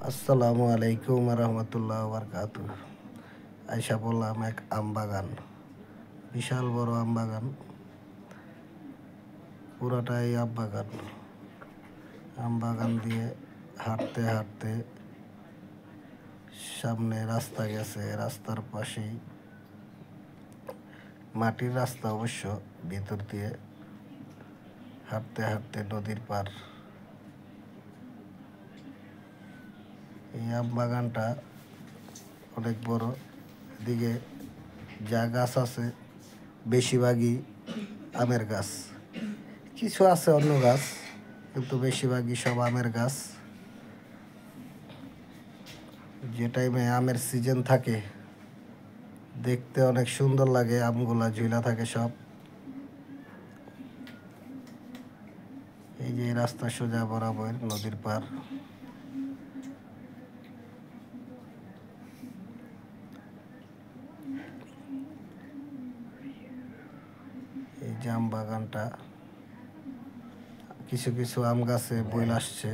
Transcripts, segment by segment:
আসসালামু আলাইকুম রহমতুল্লাহ বারকাতুহ। আইসা বললাম এক আম বাগান, বিশাল বড় আম বাগান, পুরাটাই আম বাগান। আম বাগান দিয়ে হাঁটতে হাঁটতে সামনে রাস্তা গেছে, রাস্তার পাশেই মাটির রাস্তা, অবশ্য ভিতর দিয়ে হাঁটতে হাঁটতে নদীর পার। এই আম বাগানটা অনেক বড়। এদিকে যা গাছ আছে বেশিরভাগই আমের গাছ, কিছু আছে অন্য গাছ, কিন্তু বেশিরভাগই সব আমের গাছ। যে টাইমে আমের সিজন থাকে দেখতে অনেক সুন্দর লাগে, আমগুলা ঝুলা থাকে সব। এই যে রাস্তা সোজা বরাবর নদীর পার। এই যে আম বাগানটা, কিছু কিছু আম গাছে বইল আসছে।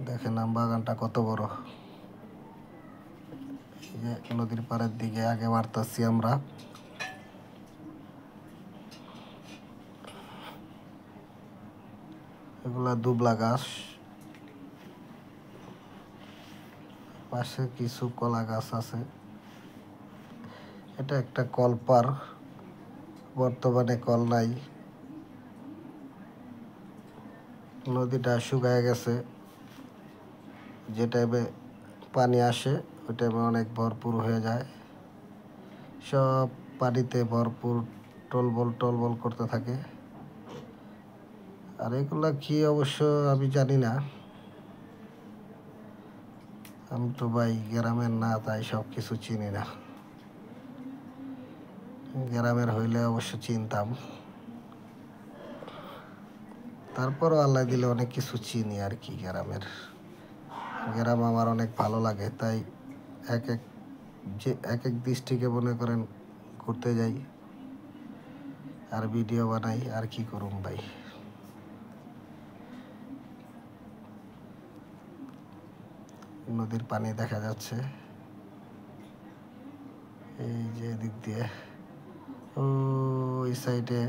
দেখেন আম বাগানটা কত বড়। এই যে নদীর পাড়ের দিকে আগে বাড়তাছি আমরা। এগুলা দুবলা গাছ, পাশে কিছু কলা গাছ আছে। এটা একটা কলপার, বর্তমানে কল নাই। নদীটা শুকায় গেছে। যে টাইমে পানি আসে ওই টাইমে অনেক ভরপুর হয়ে যায়, সব পানিতে ভরপুর, টলবল টলবল করতে থাকে। আর এগুলা কি অবশ্য আমি জানি না, আমি তো ভাই গ্রামের না, তাই সব কিছু চিনি না। গ্রামের হইলে অবশ্য চিনতাম, তারপরও আল্লাহ দিলে অনেক কিছু চিনি আর কি। গ্রাম আমার অনেক ভালো লাগে, তাই এক এক এক ডিস্ট্রিক্টে মনে করেন ঘুরতে যাই আর ভিডিও বানাই। আর কি করুম ভাই। নদীর পানি দেখা যাচ্ছে এই যে দিক দিয়ে, ওই সাইডে